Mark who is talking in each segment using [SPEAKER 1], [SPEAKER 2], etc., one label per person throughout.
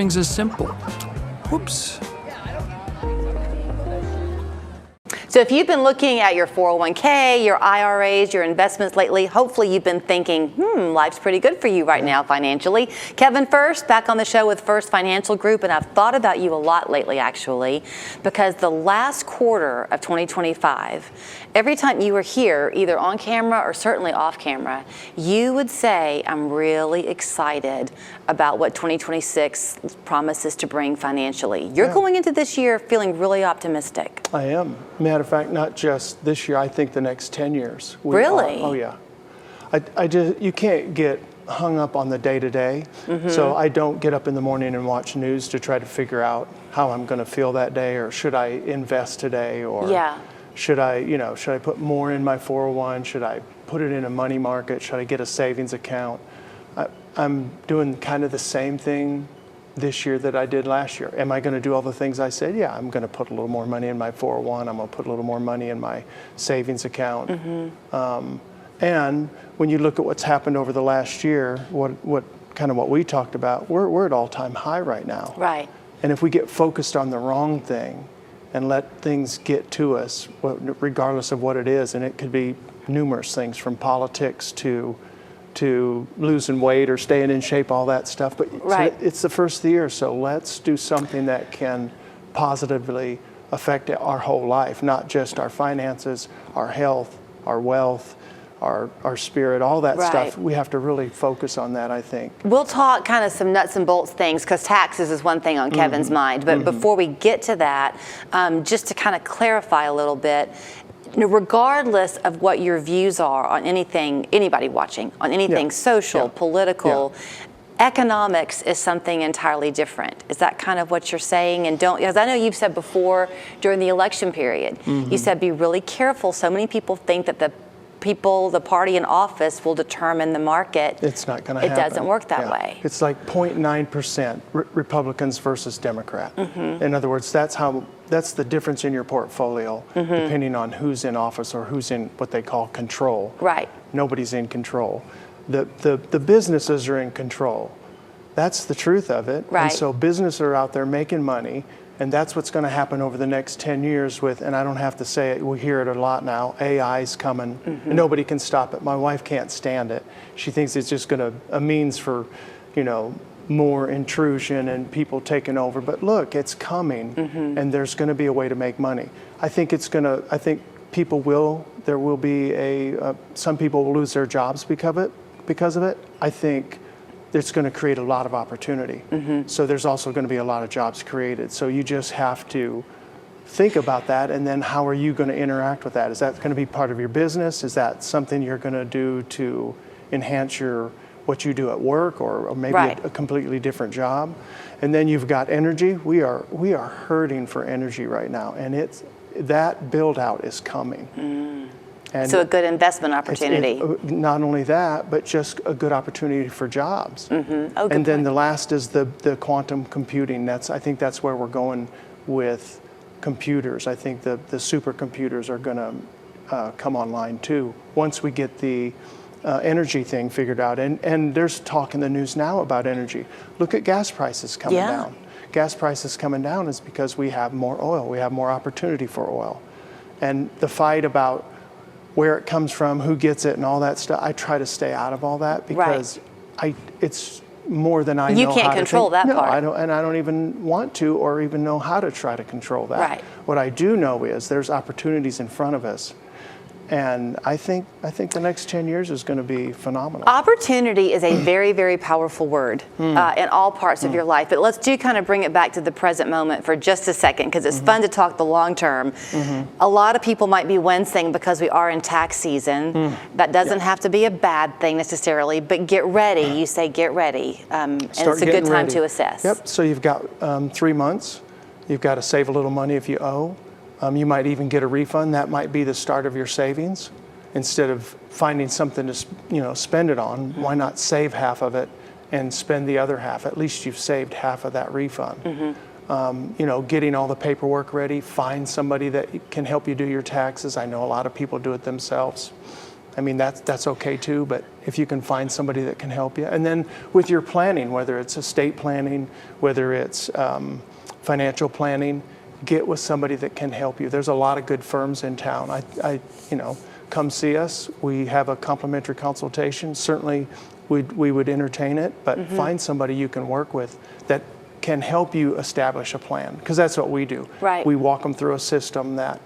[SPEAKER 1] Things is simple. Whoops.
[SPEAKER 2] So if you've been looking at your 401k, your IRAs, your investments lately, hopefully you've been thinking, life's pretty good for you right now financially. Kevin Fuerst, back on the show with Fuerst Financial Group, and I've thought about you a lot lately, actually, because the last quarter of 2025, every time you were here, either on camera or certainly off camera, you would say, I'm really excited about what 2026 promises to bring financially. You're going into this year feeling really optimistic.
[SPEAKER 3] I am. Matter of fact, not just this year, I think the next 10 years.
[SPEAKER 2] Really?
[SPEAKER 3] Oh, yeah. You can't get hung up on the day-to-day. So I don't get up in the morning and watch news to try to figure out how I'm going to feel that day, or should I invest today, or should I put more in my 401? Should I put it in a money market? Should I get a savings account? I'm doing kind of the same thing this year that I did last year. Am I going to do all the things I said? Yeah, I'm going to put a little more money in my 401. I'm going to put a little more money in my savings account. And when you look at what's happened over the last year, what we talked about, we're at all-time high right now.
[SPEAKER 2] Right.
[SPEAKER 3] And if we get focused on the wrong thing and let things get to us, regardless of what it is, and it could be numerous things, from politics to losing weight or staying in shape, all that stuff. But so it's the first of the year, so let's do something that can positively affect our whole life, not just our finances, our health, our wealth, our spirit, all that stuff. We have to really focus on that, I think. We'll
[SPEAKER 2] talk kind of some nuts and bolts things, because taxes is one thing on Kevin's mind. But before we get to that, just to kind of clarify a little bit, regardless of what your views are on anything, anybody watching, on anything social, political, economics is something entirely different. Is that kind of what you're saying? And because I know you've said before during the election period, you said be really careful. So many people think that the party in office will determine the market.
[SPEAKER 3] It's not going to happen.
[SPEAKER 2] It doesn't work that way.
[SPEAKER 3] It's like 0.9% Republicans versus Democrat. In other words, that's the difference in your portfolio, depending on who's in office or who's in what they call control.
[SPEAKER 2] Right.
[SPEAKER 3] Nobody's in control. The businesses are in control. That's the truth of it.
[SPEAKER 2] Right.
[SPEAKER 3] And so businesses are out there making money, and that's what's going to happen over the next 10 years with, and I don't have to say it, we hear it a lot now, AI's coming. Nobody can stop it. My wife can't stand it. She thinks it's just a means for, more intrusion and people taking over. But look, it's coming, and there's going to be a way to make money. I think there will be some people will lose their jobs because of it. I think it's going to create a lot of opportunity. So there's also going to be a lot of jobs created. So you just have to think about that, and then how are you going to interact with that? Is that going to be part of your business? Is that something you're going to do to enhance what you do at work, or maybe a completely different job? And then you've got energy. We are hurting for energy right now, and that build out is coming. And
[SPEAKER 2] so a good investment opportunity.
[SPEAKER 3] Not only that, but just a good opportunity for jobs. And then the last is the quantum computing. I think that's where we're going with computers. I think the supercomputers are going to come online too, once we get the energy thing figured out. And there's talk in the news now about energy. Look at gas prices coming down. Gas prices coming down is because we have more oil. We have more opportunity for oil. And the fight about where it comes from, who gets it, and all that stuff, I try to stay out of all that, because it's more than I know how to
[SPEAKER 2] You can't control that part.
[SPEAKER 3] I don't even want to, or even know how to try to control that. What I do know is there's opportunities in front of us. And I think the next 10 years is going to be phenomenal. Opportunity
[SPEAKER 2] is a very, very powerful word in all parts of your life. But let's kind of bring it back to the present moment for just a second, because it's fun to talk the long term. A lot of people might be wincing because we are in tax season. That doesn't have to be a bad thing necessarily, but get ready. You say get ready. And it's a good time to assess.
[SPEAKER 3] Yep. So you've got 3 months. You've got to save a little money if you owe. You might even get a refund. That might be the start of your savings. Instead of finding something to spend it on, why not save half of it and spend the other half? At least you've saved half of that refund. Getting all the paperwork ready. Find somebody that can help you do your taxes. I know a lot of people do it themselves. I mean, that's okay too, but if you can find somebody that can help you. And then with your planning, whether it's estate planning, whether it's financial planning, get with somebody that can help you. There's a lot of good firms in town. Come see us. We have a complimentary consultation. Certainly, we would entertain it, but find somebody you can work with that can help you establish a plan, because that's what we do.
[SPEAKER 2] Right.
[SPEAKER 3] We walk them through a system that,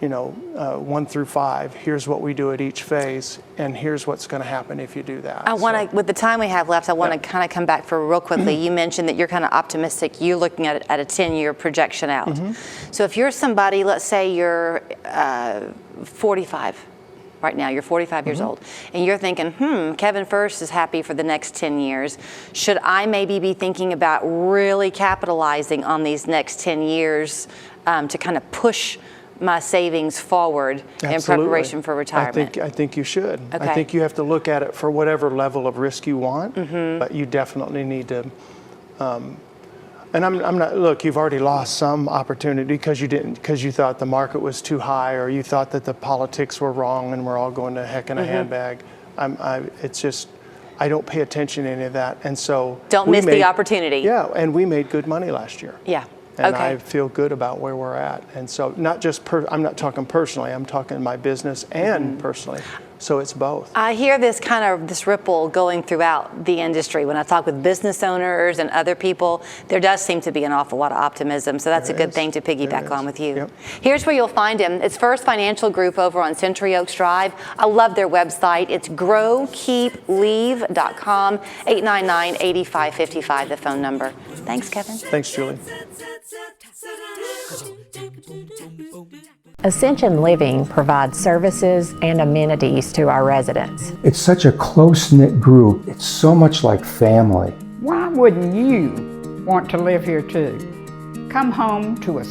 [SPEAKER 3] 1 through 5, here's what we do at each phase, and here's what's going to happen if you do that.
[SPEAKER 2] With the time we have left, I want to kind of come back for real quickly. You mentioned that you're kind of optimistic. You're looking at a 10-year projection out. So if you're somebody, let's say you're 45 right now, you're 45 years old, and you're thinking, Kevin Fuerst is happy for the next 10 years. Should I maybe be thinking about really capitalizing on these next 10 years to kind of push my savings forward in preparation for retirement?
[SPEAKER 3] I think you should.
[SPEAKER 2] Okay.
[SPEAKER 3] I think you have to look at it for whatever level of risk you want, but you definitely need to. And I'm not. Look, you've already lost some opportunity because you thought the market was too high, or you thought that the politics were wrong, and we're all going to heck in a handbag. It's just, I don't pay attention to any of that, and so
[SPEAKER 2] don't miss the opportunity.
[SPEAKER 3] Yeah, and we made good money last year.
[SPEAKER 2] Yeah.
[SPEAKER 3] And I feel good about where we're at. And so not just, I'm not talking personally, I'm talking my business and personally. So it's both.
[SPEAKER 2] I hear this ripple going throughout the industry. When I talk with business owners and other people, there does seem to be an awful lot of optimism. So that's a good thing to piggyback on with you.
[SPEAKER 3] Yep.
[SPEAKER 2] Here's where you'll find him. It's Fuerst Financial Group over on Century Oaks Drive. I love their website. It's growkeepleave.com, 899-8555, the phone number. Thanks, Kevin.
[SPEAKER 3] Thanks, Julie.
[SPEAKER 4] Ascension Living provides services and amenities to our residents.
[SPEAKER 5] It's such a close-knit group. It's so much like family.
[SPEAKER 6] Why wouldn't you want to live here too? Come home to a